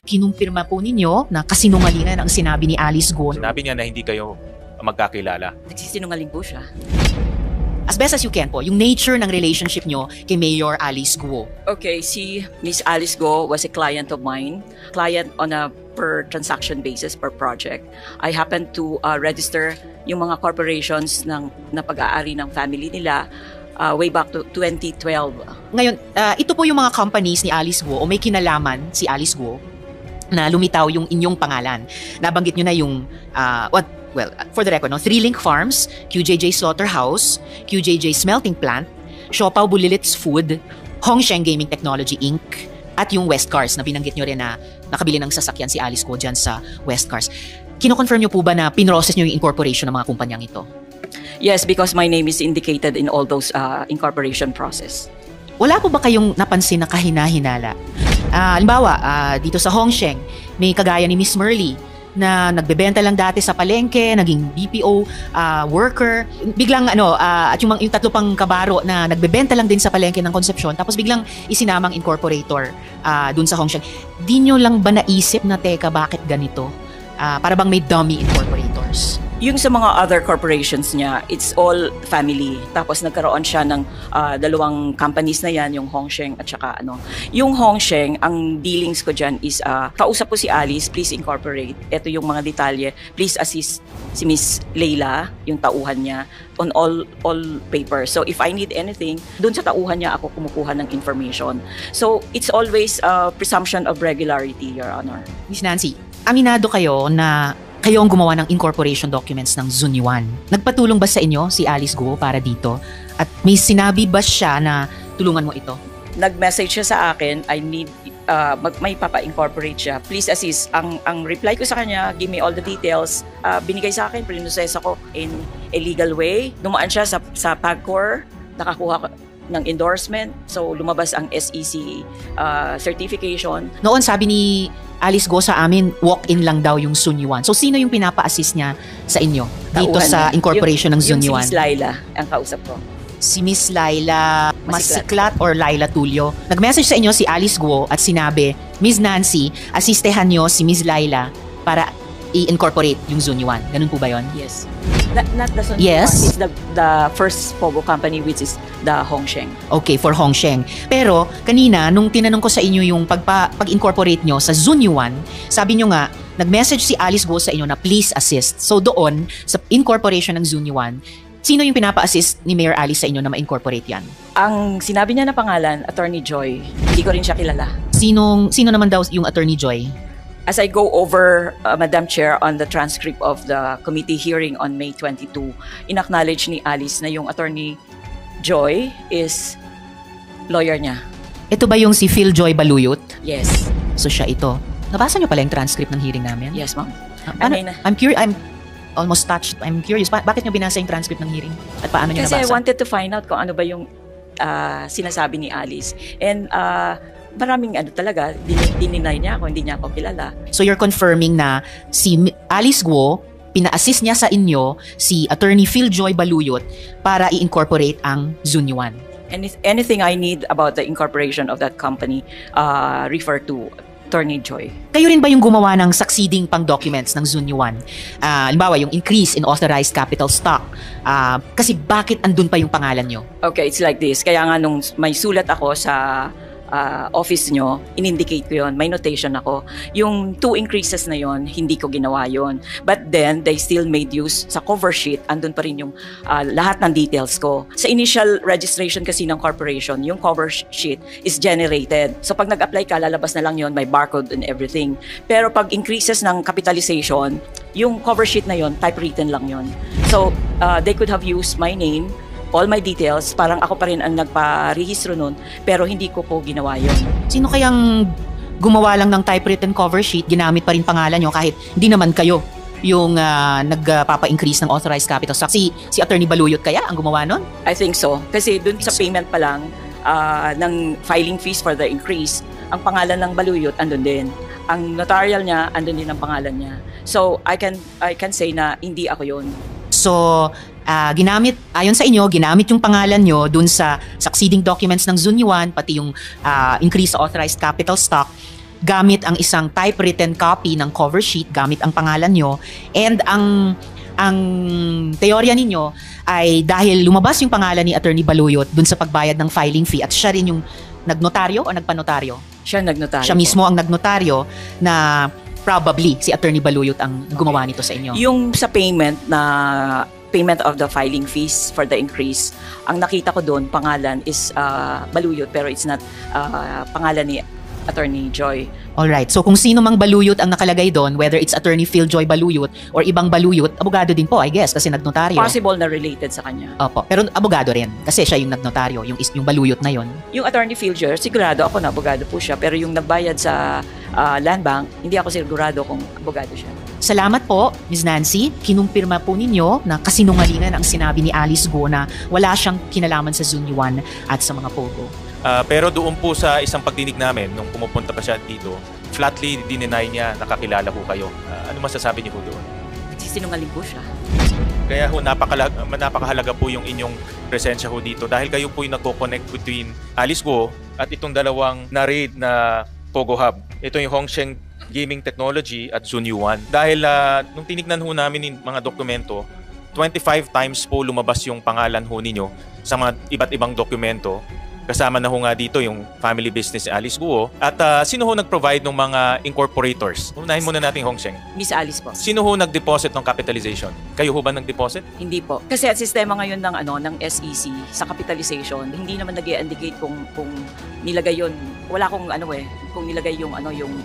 kinumpirma po ninyo na kasinungalingan ang sinabi ni Alice Guo. Sinabi niya na hindi kayo magkakilala. Nagsisinungaling po siya. As best as you can po, yung nature ng relationship nyo kay Mayor Alice Guo. Okay, si Miss Alice Guo was a client of mine. Client on a per transaction basis, per project. I happened to register yung mga corporations na pag-aari ng family nila way back to 2012. Ngayon, ito po yung mga companies ni Alice Guo o may kinalaman si Alice Guo na lumitaw yung inyong pangalan. Nabanggit nyo na yung, for the record, no? 3Link Farms, QJJ Slaughterhouse, QJJ Smelting Plant, Siopaw Bulilits Food, Hongsheng Gaming Technology Inc., at yung Westcars na binanggit nyo rin na nakabili ng sasakyan si Alice Guo dyan sa Westcars. Kino-confirm nyo po ba na pinrocess nyo yung incorporation ng mga kumpanyang ito? Yes, because my name is indicated in all those incorporation process. Wala po ba kayong napansin na kahina-hinala? Halimbawa, dito sa Hongsheng, may kagaya ni Miss Merly na nagbebenta lang dati sa palengke, naging BPO worker. Biglang at yung tatlo pang kabaro na nagbebenta lang din sa palengke ng Concepcion, tapos biglang isinamang incorporator dun sa Hongsheng. Di nyo lang ba naisip na, teka, bakit ganito? Para bang may dummy incorporators? Yung sa mga other corporations niya, it's all family. Tapos nagkaroon siya ng dalawang companies na yan, yung Hongsheng at saka Yung Hongsheng, ang dealings ko dyan is, kausap ko si Alice, please incorporate. Ito yung mga detalye. Please assist si Miss Leila, yung tauhan niya, on all papers. So if I need anything, dun sa tauhan niya ako kumukuha ng information. So it's always a presumption of regularity, Your Honor. Miss Nancy, aminado kayo na kayo ang gumawa ng incorporation documents ng Zunyuan. Nagpatulong ba sa inyo si Alice Guo para dito? At may sinabi ba siya na tulungan mo ito? Nag-message siya sa akin, I need, may papa-incorporate siya. Please assist. Ang reply ko sa kanya, give me all the details. Binigay sa akin, prinoses ako in a legal way. Dumaan siya sa PAGCOR, nakakuha ng endorsement. So, lumabas ang SEC certification. Noon, sabi ni Alice Guo sa amin, walk-in lang daw yung Zunyuan. So, sino yung pinapa-assist niya sa inyo dito sa incorporation ng Zunyuan? Yung si Miss Laila, ang kausap ko. Si Miss Laila Masiklat or Laila Tulio. Nag-message sa inyo si Alice Guo at sinabi, Miss Nancy, asistehan nyo si Miss Laila para i-incorporate yung Zunyuan. Ganun po ba yun? Yes. Not the Zunyuan. Yes. It's the first Pogo company, which is the Hongsheng. Okay, for Hongsheng. Pero kanina, nung tinanong ko sa inyo yung pag-incorporate nyo sa Zunyuan, sabi nyo nga, nag-message si Alice Guo sa inyo na please assist. So doon, sa incorporation ng Zunyuan, sino yung pinapa-assist ni Mayor Alice sa inyo na ma-incorporate yan? Ang sinabi niya na pangalan, Attorney Joy. Hindi ko rin siya kilala. Sino naman daw yung Attorney Joy? As I go over, Madam Chair, on the transcript of the committee hearing on May 22, in-acknowledge ni Alice na yung Attorney Joy is lawyer niya. Ito ba yung si Phil Joy Baluyot? Yes. So siya ito. Nabasa niyo pala yung transcript ng hearing namin? Yes, ma'am. I'm curious. I'm almost touched. I'm curious. Bakit niyo binasa yung transcript ng hearing? At paano niyo nabasa? Kasi I wanted to find out kung ano ba yung sinasabi ni Alice. And maraming talaga, dininay niya ako, hindi niya ako kilala. So you're confirming na si Alice Guo, pina-assist niya sa inyo si Attorney Phil Joy Baluyot para i-incorporate ang Zunyuan. Anything I need about the incorporation of that company, refer to Attorney Joy. Kayo rin ba yung gumawa ng succeeding pang documents ng Zunyuan? Halimbawa, yung increase in authorized capital stock. Kasi bakit andun pa yung pangalan nyo? Okay, it's like this. Kaya nga nung may sulat ako sa office nyo, in-indicate ko yun, may notation ako. Yung 2 increases na yon, hindi ko ginawa yon. But then, they still made use sa cover sheet, andun pa rin yung lahat ng details ko. Sa initial registration kasi ng corporation, yung cover sheet is generated. So pag nag-apply ka, lalabas na lang yon, may barcode and everything. Pero pag increases ng capitalization, yung cover sheet na yon, typewritten lang yon. So they could have used my name, all my details, parang ako pa rin ang nagpa-rehistro nun, pero hindi ko po ginawa yun. Sino kayang gumawa lang ng typewritten cover sheet, ginamit pa rin pangalan nyo kahit hindi naman kayo yung nagpapa-increase ng authorized capital stock? Si Attorney Baluyot kaya ang gumawa nun? I think so. Kasi dun sa payment pa lang ng filing fees for the increase, ang pangalan ng Baluyot andun din. Ang notarial niya, andun din ang pangalan niya. So, I can say na hindi ako yun. So, ayon sa inyo, ginamit yung pangalan nyo dun sa succeeding documents ng Zunyuan, pati yung increase sa authorized capital stock. gamit ang isang typewritten copy ng cover sheet, gamit ang pangalan nyo, and ang teorya ninyo ay dahil lumabas yung pangalan ni Attorney Baluyot dun sa pagbayad ng filing fee at siya rin yung nagnotaryo o nagpanotaryo? Siya nagnotaryo. Siya mismo ang nagnotaryo na probably si Attorney Baluyot ang gumawa nito sa inyo. Yung sa payment of the filing fees for the increase, ang nakita ko doon, pangalan is Baluyot, pero it's not pangalan ni Attorney Joy. Alright, so kung sino mang Baluyot ang nakalagay doon, whether it's Attorney Philjoy Baluyot or ibang Baluyot, abogado din po, I guess, kasi nagnotaryo. Possible na related sa kanya. Opo, pero abogado rin, kasi siya yung nagnotaryo, yung Baluyot na yon. Yung Attorney Philjoy, sigurado ako na abogado po siya, pero yung nagbayad sa land bank, hindi ako sigurado kung abogado siya. Salamat po, Ms. Nancy. Kinumpirma po ninyo na kasinungalingan ang sinabi ni Alice Go na wala siyang kinalaman sa Zunyuan at sa mga Pogo. Pero doon po sa isang pagdinig namin, nung pumupunta pa siya dito, flatly dineny niya nakakilala ho kayo. Ano masasabi niyo po doon? Sinungaling po siya. Kaya ho, napakahalaga po yung inyong presensya ho dito dahil kayo po yung nagko-connect between Alice Go at itong dalawang na-raid na Pogo Hub. Ito yung Hongsheng Gaming Technology at Zunyuan. Dahil nung tinignan ho namin yung mga dokumento, 25 times po lumabas yung pangalan ho ninyo sa mga iba't ibang dokumento. Kasama na ho nga dito yung family business ni Alice Guo. At sino ho nag-provide ng mga incorporators? Unahin muna natin Hongsheng. Miss Alice po. Sino ho nag-deposit ng capitalization? Kayo ho ba nag-deposit? Hindi po. Kasi at sistema ngayon ng SEC sa capitalization, hindi naman nag-indicate kung nilagay yon. Wala kung kung nilagay yung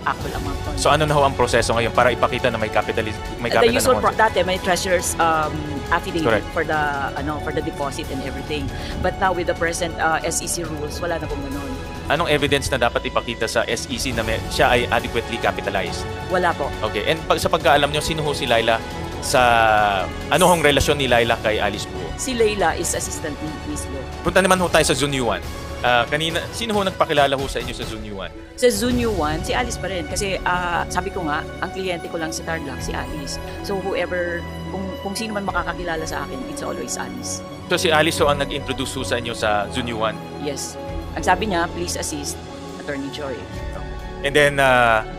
actual amount. So ano na ho ang proseso ngayon para ipakita na may capital The usual dati may treasurer's affidavit Correct. for the deposit and everything. But now with the present SEC rules, wala na pong ganun. Anong evidence na dapat ipakita sa SEC na siya ay adequately capitalized? Wala po. Okay. And sa pagkaalam nyo, sino ho si Laila ano hong relasyon ni Laila kay Alice Guo? Si Leila is assistant ni Miss Lo. Punta naman ho tayo sa Zunyuan. Kanina, sino ho nagpakilala ho sa inyo sa Zunyuan? Sa Zunyuan, si Alice pa rin. Kasi sabi ko nga, ang kliyente ko lang sa Tarlac, si Alice. So whoever, kung sino man makakakilala sa akin, it's always Alice. So si Alice ho ang nag-introduce ho sa inyo sa Zunyuan. Yes. Ang sabi niya, please assist Attorney Joy. And then,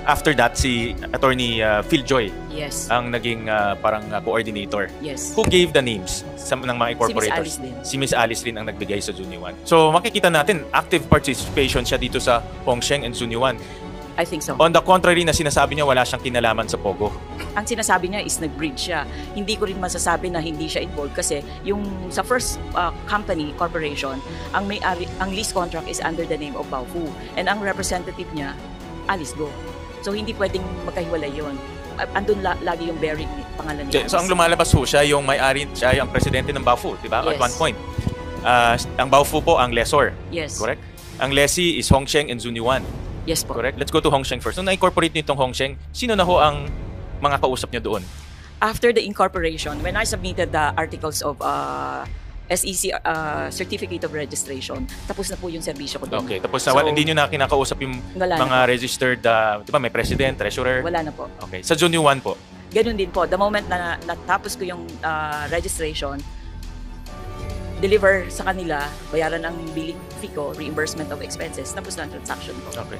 after that, si Attorney Philjoy Yes. ang naging parang coordinator. Yes. Who gave the names ng mga incorporators? Si Miss Alice din. Si Miss Alice rin ang nagbigay sa Zunyuan. So makikita natin, active participation siya dito sa Hongsheng and Zunyuan. I think so. On the contrary na sinasabi niya, wala siyang kinalaman sa Pogo. Ang sinasabi niya is nag-bridge siya. Hindi ko rin masasabi na hindi siya involved kasi yung sa first corporation, ang lease contract is under the name of Baofu. And ang representative niya, Alice Go. So hindi pwedeng magkahiwalay yun. Andun lagi yung bearing pangalan niya. So ang lumalabas ho, siya yung may-ari, siya yung presidente ng Baofu, di ba? Yes. At one point. Ang Baofu po ang lessor. Yes. Correct? Ang lessee is Hongsheng and Zunyuan. Yes po. Correct? Let's go to Hongsheng first. Nung na-incorporate niyo itong Hongsheng, sino na ho ang mga kausap niyo doon? After the incorporation, when I submitted the articles of SEC Certificate of Registration, tapos na po yung serbisyo ko doon. Okay, tapos na, hindi nyo na kinakausap yung Wala mga na registered, di ba, may president, treasurer? Wala na po. Okay, sa Zunyuan po? Ganun din po. The moment na natapos ko yung registration, deliver sa kanila, bayaran ang billing fee ko, reimbursement of expenses, tapos na ang transaction ko. Okay.